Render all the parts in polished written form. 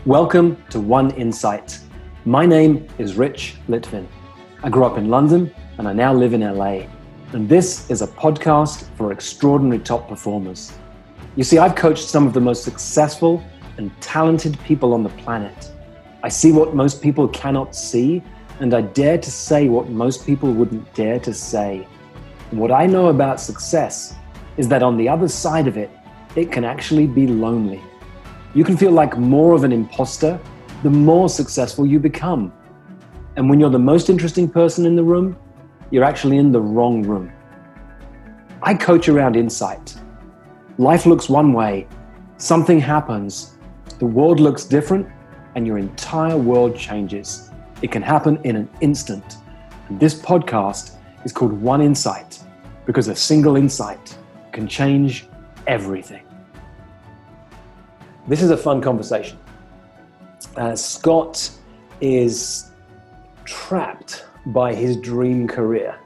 Welcome to One Insight. My name is Rich Litvin. I grew up in London and I now live in LA. And this is a podcast for extraordinary top performers. You see, I've coached some of the most successful and talented people on the planet. I see what most people cannot see, and I dare to say what most people wouldn't dare to say. And what I know about success is that on the other side of it, it can actually be lonely. You can feel like more of an imposter the more successful you become. And when you're the most interesting person in the room, you're actually in the wrong room. I coach around insight. Life looks one way, something happens, the world looks different, and your entire world changes. It can happen in an instant. And this podcast is called One Insight because a single insight can change everything. This is a fun conversation. Scott is trapped by his dream career.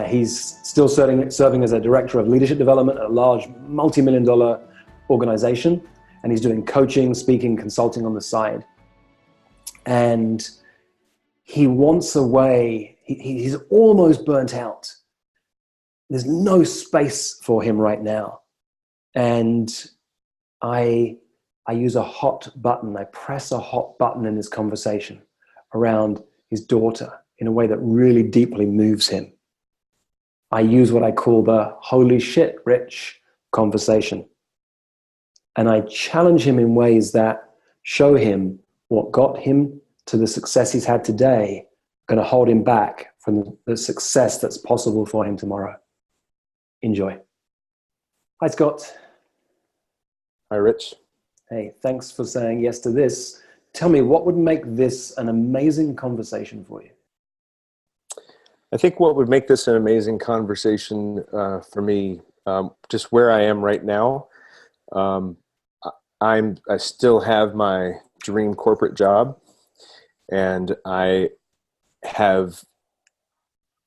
He's still serving as a director of leadership development at a large multi-million-dollar organization, and he's doing coaching, speaking, consulting on the side. And he wants a way. He's almost burnt out. There's no space for him right now. And I use a hot button. I press a hot button in this conversation around his daughter in a way that really deeply moves him. I use what I call the holy shit, Rich conversation. And I challenge him in ways that show him what got him to the success he's had today, going to hold him back from the success that's possible for him tomorrow. Enjoy. Hi, Scott. Hi, Rich. Hey, thanks for saying yes to this. Tell me, what would make this an amazing conversation for you? I think what would make this an amazing conversation for me, just where I am right now, I still have my dream corporate job, and I have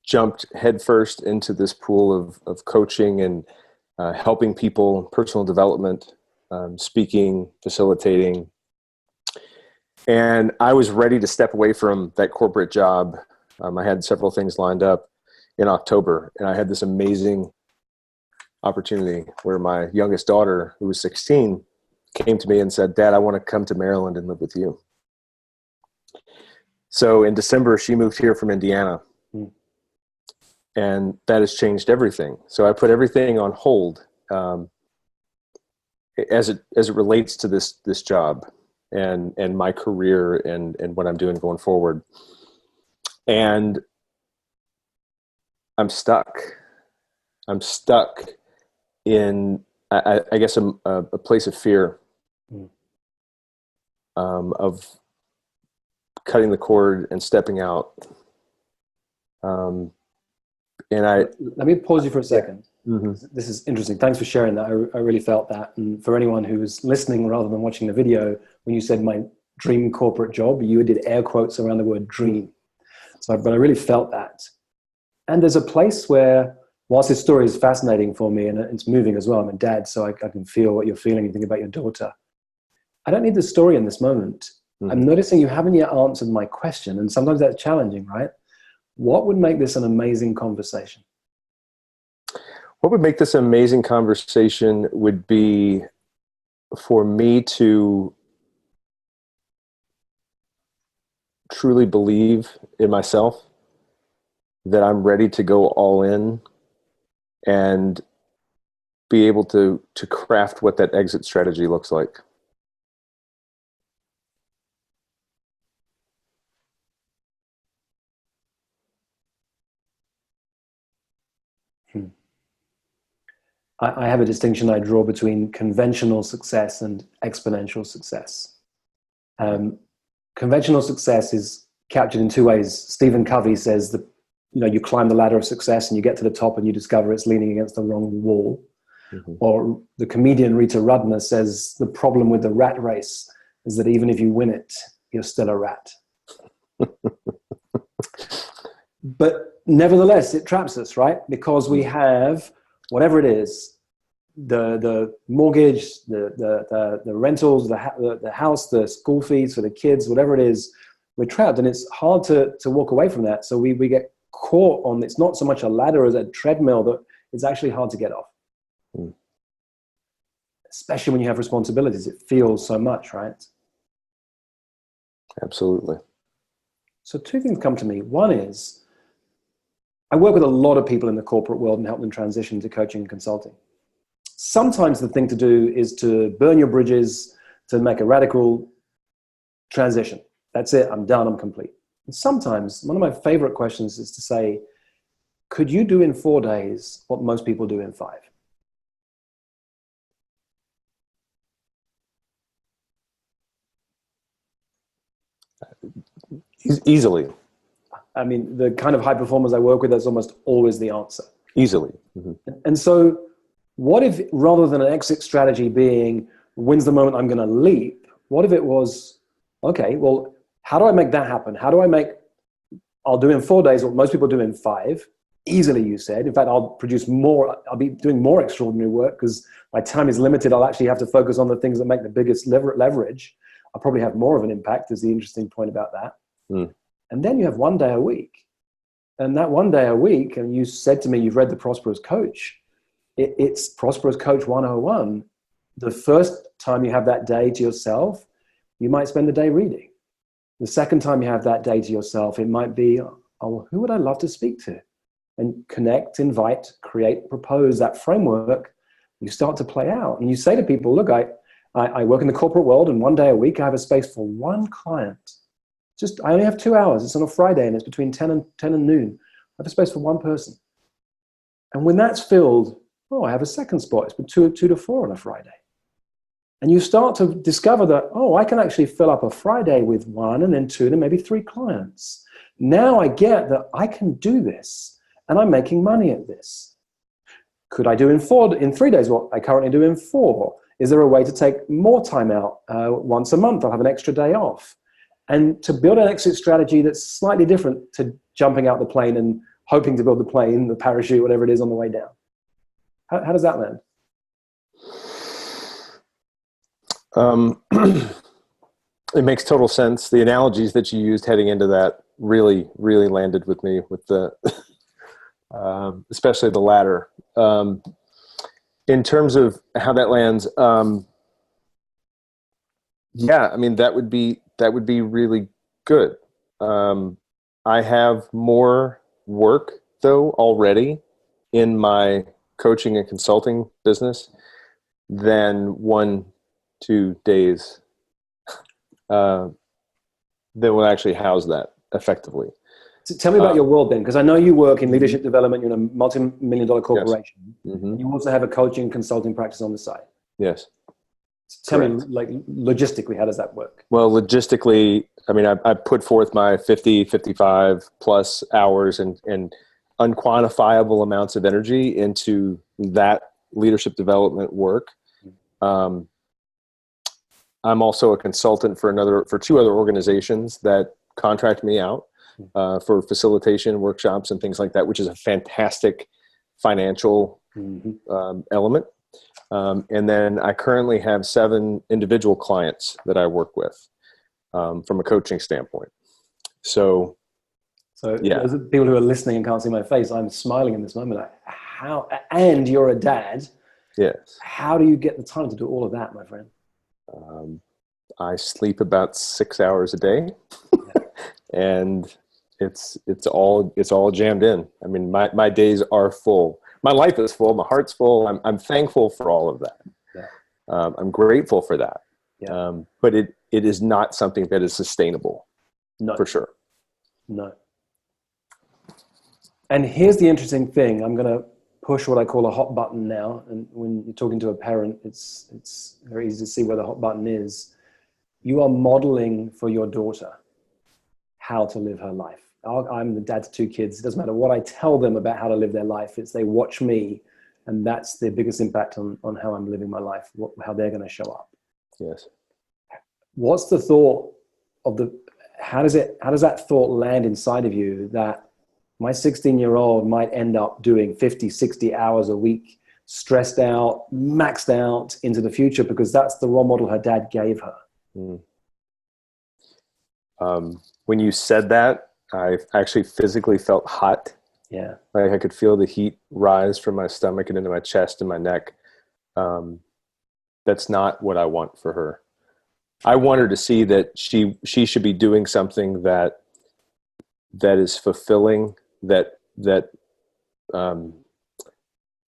jumped headfirst into this pool of coaching and helping people, personal development, speaking, facilitating. And I was ready to step away from that corporate job. I had several things lined up in October, and I had this amazing opportunity where my youngest daughter, who was 16, came to me and said, "Dad, I want to come to Maryland and live with you." So in December, she moved here from Indiana, and that has changed everything. So I put everything on hold as it relates to this job and my career and what I'm doing going forward. And I'm stuck. I'm stuck in, I guess, a place of fear, of cutting the cord and stepping out. Let me pause you for a second. Mm-hmm. This is interesting. Thanks for sharing that. I really felt that. And for anyone who was listening rather than watching the video, when you said my dream corporate job, you did air quotes around the word dream. But I really felt that. And there's a place where, whilst this story is fascinating for me and it's moving as well, I'm a dad, so I can feel what you're feeling and think about your daughter. I don't need the story in this moment. Mm-hmm. I'm noticing you haven't yet answered my question, and sometimes that's challenging, right? What would make this an amazing conversation? What would make this an amazing conversation would be for me to truly believe in myself, that I'm ready to go all in and be able to craft what that exit strategy looks like. I have a distinction I draw between conventional success and exponential success. Conventional success is captured in two ways. Stephen Covey says that you climb the ladder of success and you get to the top and you discover it's leaning against the wrong wall. Mm-hmm. Or the comedian Rita Rudner says the problem with the rat race is that even if you win it, you're still a rat. But nevertheless, it traps us, right? Because we have whatever it is, the mortgage, the rentals, the house, the school fees for the kids, whatever it is, we're trapped, and it's hard to walk away from that. So we get caught on, it's not so much a ladder as a treadmill that it's actually hard to get off. Especially when you have responsibilities, it feels so much, right? Absolutely. So two things come to me. One is, I work with a lot of people in the corporate world and help them transition to coaching and consulting. Sometimes the thing to do is to burn your bridges, to make a radical transition. That's it, I'm done, I'm complete. And sometimes, one of my favorite questions is to say, could you do in 4 days what most people do in 5? Easily. I mean, the kind of high performers I work with, that's almost always the answer. Easily. And so what if, rather than an exit strategy being, when's the moment I'm going to leap, what if it was, okay, well, how do I make that happen? How do I make, I'll do in 4 days what most people do in 5, easily, you said. In fact, I'll produce more, I'll be doing more extraordinary work because my time is limited. I'll actually have to focus on the things that make the biggest leverage. I'll probably have more of an impact, is the interesting point about that. And then you have 1 day a week. And that 1 day a week, and you said to me, you've read The Prosperous Coach. It's Prosperous Coach 101. The first time you have that day to yourself, you might spend the day reading. The second time you have that day to yourself, it might be, oh, who would I love to speak to? And connect, invite, create, propose that framework. You start to play out. And you say to people, look, I work in the corporate world, and 1 day a week I have a space for one client. I only have 2 hours. It's on a Friday, and it's between 10 and noon. I have a space for one person. And when that's filled, I have a second spot. It's between 2 to 4 on a Friday. And you start to discover that, I can actually fill up a Friday with 1 and then 2, then maybe 3 clients. Now I get that I can do this, and I'm making money at this. Could I do in 3 days what I currently do in 4? Is there a way to take more time out? Once a month, I'll have an extra day off. And to build an exit strategy that's slightly different to jumping out the plane and hoping to build the plane, the parachute, whatever it is on the way down. How does that land? It makes total sense. The analogies that you used heading into that really, really landed with me, with the, especially the latter. In terms of how that lands, yeah, I mean, that would be really good. I have more work though already in my coaching and consulting business than 1-2 days that will actually house that effectively. So tell me about your world then, because I know you work in leadership development. You're in a multi-million-dollar corporation. Yes. And you also have a coaching and consulting practice on the side. Yes. So tell me, like, logistically, how does that work? Well, logistically, I mean, I put forth my 50, 55 plus hours and unquantifiable amounts of energy into that leadership development work. I'm also a consultant for 2 other organizations that contract me out for facilitation workshops and things like that, which is a fantastic financial element. And then I currently have 7 individual clients that I work with from a coaching standpoint. So yeah. Those are people who are listening and can't see my face. I'm smiling in this moment. How? And you're a dad. Yes. How do you get the time to do all of that, my friend? I sleep about 6 hours a day, and it's all jammed in. I mean, my days are full. My life is full. My heart's full. I'm thankful for all of that. Yeah. I'm grateful for that. Yeah. But it is not something that is sustainable. No. For sure. No. And here's the interesting thing. I'm going to push what I call a hot button now. And when you're talking to a parent, it's very easy to see where the hot button is. You are modeling for your daughter how to live her life. I'm the dad to 2 kids. It doesn't matter what I tell them about how to live their life. It's they watch me, and that's the biggest impact on how I'm living my life, how they're going to show up. Yes. What's the thought of how does that thought land inside of you that my 16-year-old might end up doing 50, 60 hours a week stressed out, maxed out into the future because that's the role model her dad gave her. When you said that, I actually physically felt hot. Yeah. Like I could feel the heat rise from my stomach and into my chest and my neck. That's not what I want for her. I want her to see that she should be doing something that is fulfilling, that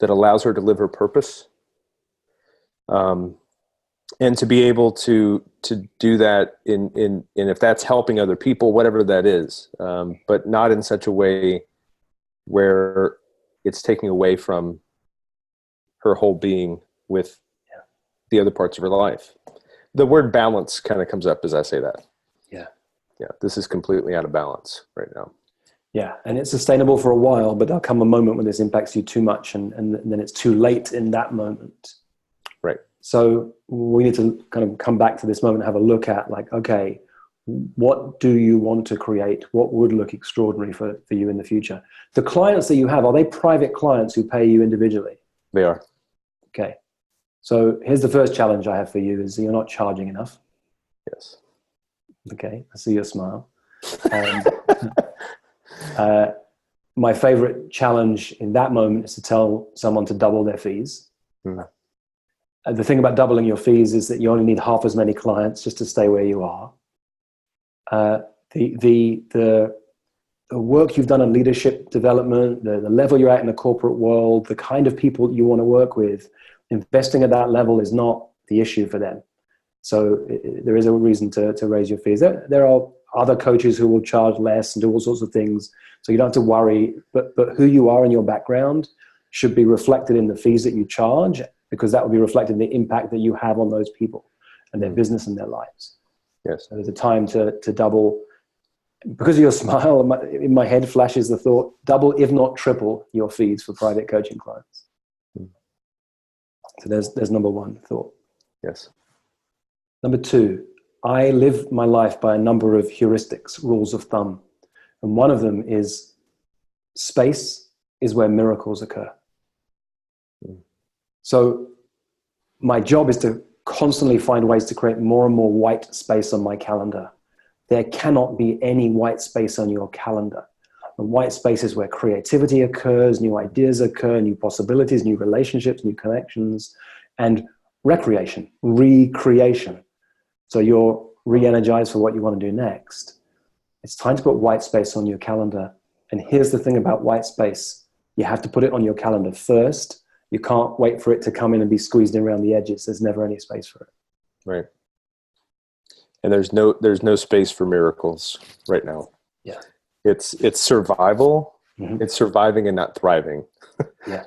allows her to live her purpose. And to be able to do that in if that's helping other people, whatever that is, but not in such a way where it's taking away from her whole being with the other parts of her life. The word balance kind of comes up as I say that. Yeah. Yeah. This is completely out of balance right now. Yeah. And it's sustainable for a while, but there'll come a moment when this impacts you too much and then it's too late in that moment. Right. So we need to kind of come back to this moment and have a look at like, okay, what do you want to create? What would look extraordinary for you in the future? The clients that you have, are they private clients who pay you individually? They are. Okay. So here's the first challenge I have for you is you're not charging enough. Yes. Okay. I see your smile. My favorite challenge in that moment is to tell someone to double their fees. The thing about doubling your fees is that you only need half as many clients just to stay where you are. The work you've done on leadership development, the level you're at in the corporate world, the kind of people you want to work with, investing at that level is not the issue for them. So there is a reason to raise your fees. There are other coaches who will charge less and do all sorts of things. So you don't have to worry, but who you are and your background should be reflected in the fees that you charge, because that will be reflected in the impact that you have on those people and their business and their lives. Yes. So there's a time to double. Because of your smile, in my head flashes the thought, double, if not triple, your fees for private coaching clients. So there's number one thought. Yes. Number two, I live my life by a number of heuristics, rules of thumb. And one of them is space is where miracles occur. So my job is to constantly find ways to create more and more white space on my calendar. There cannot be any white space on your calendar. And white space is where creativity occurs, new ideas occur, new possibilities, new relationships, new connections, and recreation, recreation. So you're re-energized for what you want to do next. It's time to put white space on your calendar. And here's the thing about white space. You have to put it on your calendar first. You can't wait for it to come in and be squeezed in around the edges. There's never any space for it. Right. And there's no space for miracles right now. Yeah. It's survival. Mm-hmm. It's surviving and not thriving. Yeah.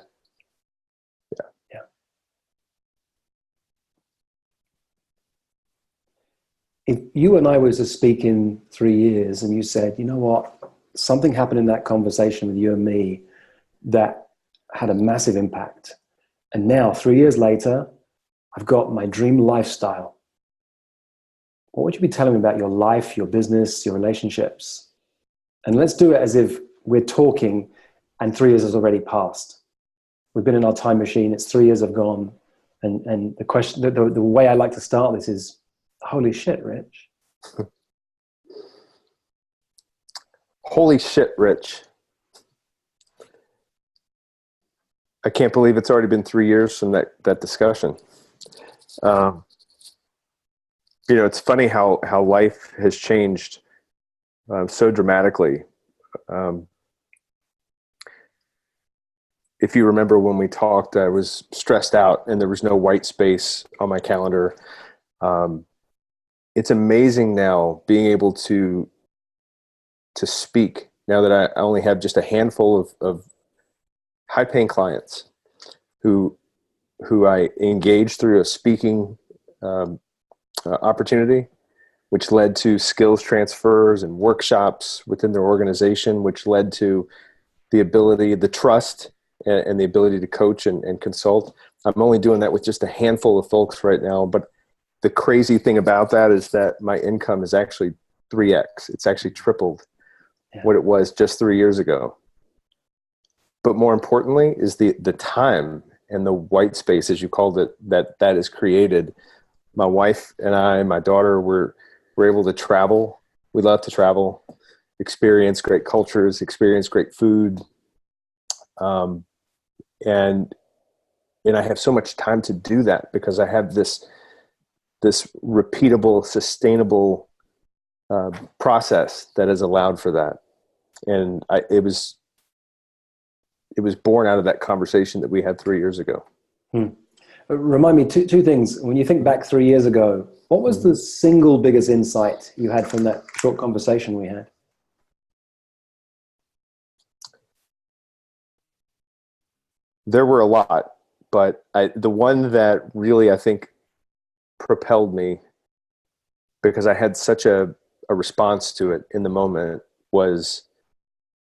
If you and I was to speak in 3 years and you said, you know what, something happened in that conversation with you and me that had a massive impact. And now 3 years later, I've got my dream lifestyle. What would you be telling me about your life, your business, your relationships? And let's do it as if we're talking and 3 years has already passed. We've been in our time machine. It's 3 years have gone. And the question, the way I like to start this is, holy shit, Rich. Holy shit, Rich. I can't believe it's already been 3 years from that discussion. It's funny how life has changed so dramatically. If you remember when we talked, I was stressed out and there was no white space on my calendar. It's amazing now being able to speak now that I only have just a handful of high-paying clients who I engaged through a speaking opportunity, which led to skills transfers and workshops within their organization, which led to the ability, the trust, and the ability to coach and consult. I'm only doing that with just a handful of folks right now, but the crazy thing about that is that my income is actually 3x. It's actually tripled what it was just 3 years ago. But more importantly is the time and the white space, as you called it, that is created. My wife and I, my daughter, we're able to travel. We love to travel, experience great cultures, experience great food. And I have so much time to do that because I have this repeatable, sustainable process that has allowed for that. And it was born out of that conversation that we had 3 years ago. Remind me two things. When you think back 3 years ago, what was the single biggest insight you had from that short conversation we had? There were a lot, but the one that really, I think, propelled me, because I had such a response to it in the moment, was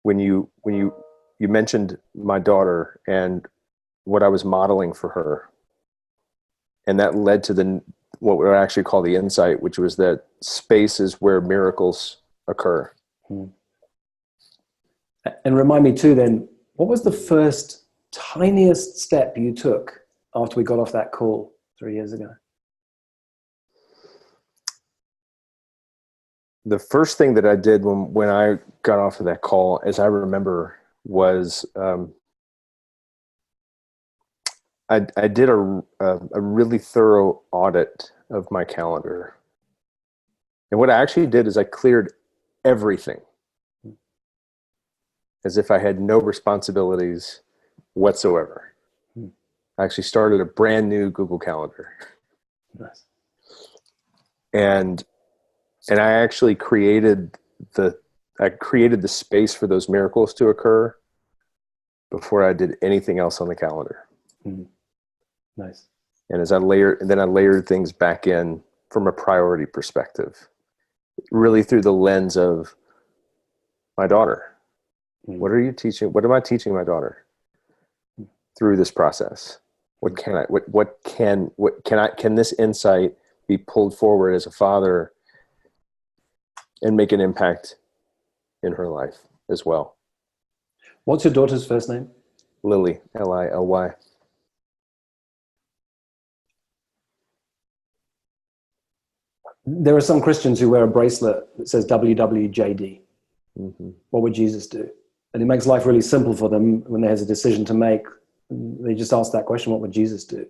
when you mentioned my daughter and what I was modeling for her. And that led to what we actually call the insight, which was that space is where miracles occur. And remind me too, then, what was the first tiniest step you took after we got off that call 3 years ago? The first thing that I did when I got off of that call, as I remember, was I did a really thorough audit of my calendar. And what I actually did is I cleared everything as if I had no responsibilities whatsoever. I actually started a brand new Google Calendar. Nice. And I actually created the space for those miracles to occur before I did anything else on the calendar. Nice. And I layered things back in from a priority perspective, really through the lens of my daughter. What are you teaching? What am I teaching my daughter through this process? Can this insight be pulled forward as a father and make an impact in her life as well? What's your daughter's first name? Lily, Lily. There are some Christians who wear a bracelet that says WWJD. What would Jesus do? And it makes life really simple for them when there's a decision to make. They just ask that question, what would Jesus do?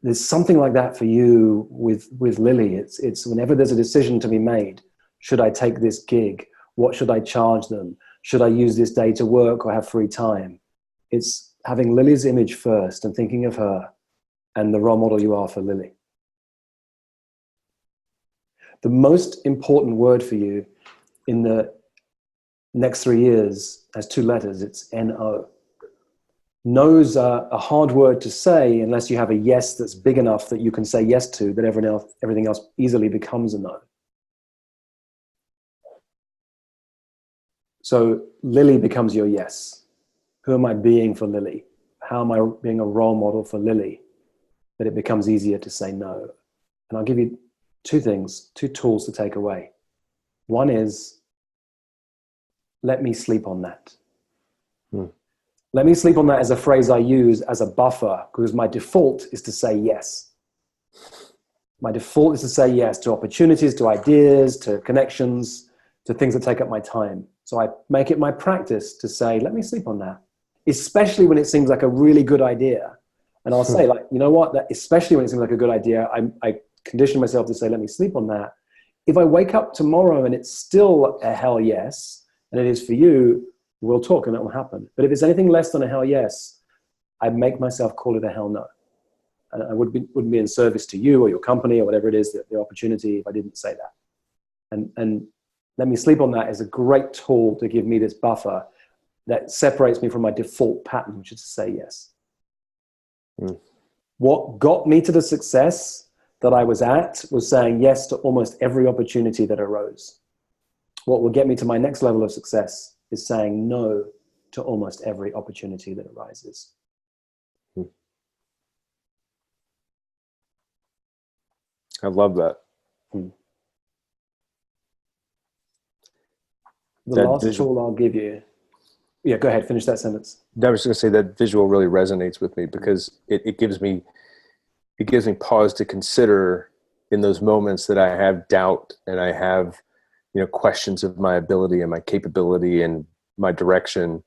There's something like that for you with Lily. It's whenever there's a decision to be made, should I take this gig? What should I charge them? Should I use this day to work or have free time? It's having Lily's image first and thinking of her and the role model you are for Lily. The most important word for you in the next 3 years has two letters. It's N-O. No's a hard word to say unless you have a yes that's big enough that you can say yes to, that everything else easily becomes a no. So Lily becomes your yes. Who am I being for Lily? How am I being a role model for Lily? That it becomes easier to say no. And I'll give you two things, two tools to take away. One is, let me sleep on that. Let me sleep on that as a phrase I use as a buffer, because my default is to say yes. My default is to say yes to opportunities, to ideas, to connections, to things that take up my time. So I make it my practice to say, let me sleep on that, especially when it seems like a really good idea. And I'll say, like, you know what, that, especially when it seems like a good idea, I condition myself to say, let me sleep on that. If I wake up tomorrow and it's still a hell yes, and it is for you, we'll talk and it will happen. But if it's anything less than a hell yes, I make myself call it a hell no. And I wouldn't be in service to you or your company or whatever it is, the opportunity, if I didn't say that. And let me sleep on that is a great tool to give me this buffer that separates me from my default pattern, which is to say yes. What got me to the success that I was at was saying yes to almost every opportunity that arose. What will get me to my next level of success is saying no to almost every opportunity that arises. I love that. The last tool I'll give you Yeah, go ahead, finish that sentence. I was going to say that visual really resonates with me because it gives me pause to consider in those moments that I have doubt and I have, questions of my ability and my capability and my direction.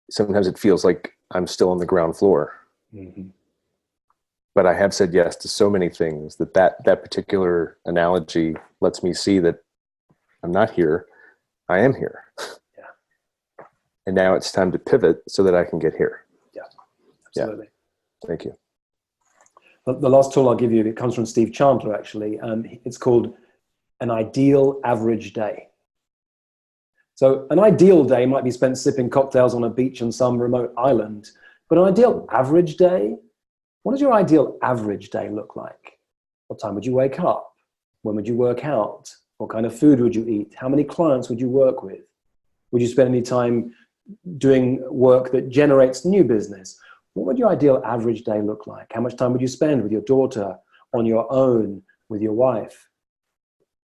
Sometimes it feels like I'm still on the ground floor. Mm-hmm. But I have said yes to so many things that particular analogy lets me see that I'm not here. I am here. Yeah. And now it's time to pivot so that I can get here. Yeah, absolutely. Yeah. Thank you. The last tool I'll give you, it comes from Steve Chandler, actually. It's called an ideal average day. So an ideal day might be spent sipping cocktails on a beach on some remote island, but an ideal average day, what does your ideal average day look like? What time would you wake up? When would you work out? What kind of food would you eat? How many clients would you work with? Would you spend any time doing work that generates new business? What would your ideal average day look like? How much time would you spend with your daughter, on your own, with your wife?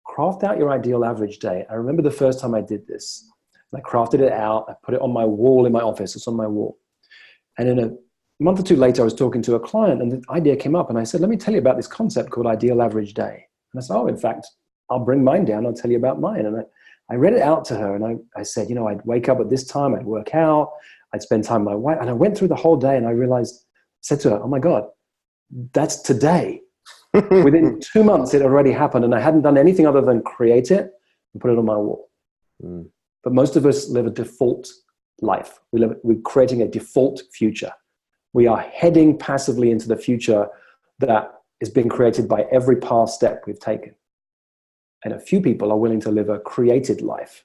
Craft out your ideal average day. I remember the first time I did this. I crafted it out. I put it on my wall in my office. It's on my wall. And in a month or two later, I was talking to a client and the idea came up and I said, let me tell you about this concept called ideal average day. And I said, in fact, I'll bring mine down. I'll tell you about mine. And I read it out to her and I said, I'd wake up at this time. I'd work out. I'd spend time with my wife. And I went through the whole day and I said to her, oh my God, that's today. Within 2 months, it already happened. And I hadn't done anything other than create it and put it on my wall. Mm. But most of us live a default life. We're creating a default future. We are heading passively into the future that is being created by every past step we've taken. And a few people are willing to live a created life.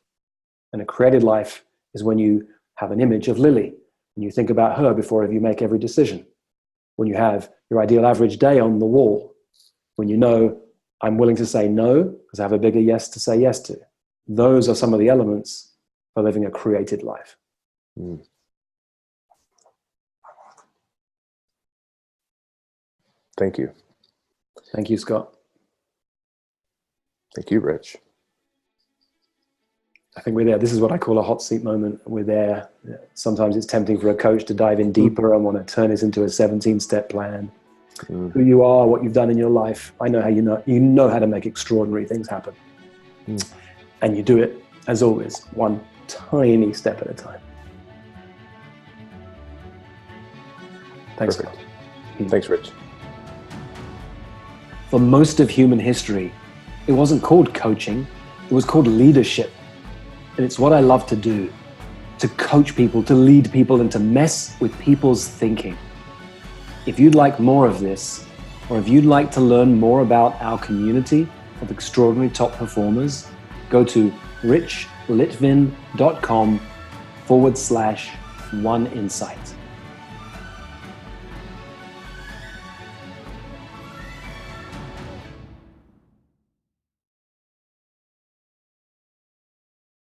And a created life is when you have an image of Lily and you think about her before you make every decision. When you have your ideal average day on the wall. When you know, I'm willing to say no because I have a bigger yes to say yes to. Those are some of the elements for living a created life. Mm. Thank you. Thank you, Scott. Thank you, Rich. I think we're there. This is what I call a hot seat moment. We're there. Sometimes it's tempting for a coach to dive in deeper and want to turn this into a 17-step plan. Mm. Who you are, what you've done in your life. I know how you know how to make extraordinary things happen. Mm. And you do it, as always, one tiny step at a time. Thanks, Scott. Thanks, Rich. For most of human history, it wasn't called coaching, it was called leadership. And it's what I love to do, to coach people, to lead people, and to mess with people's thinking. If you'd like more of this, or if you'd like to learn more about our community of extraordinary top performers, go to richlitvin.com/oneinsight.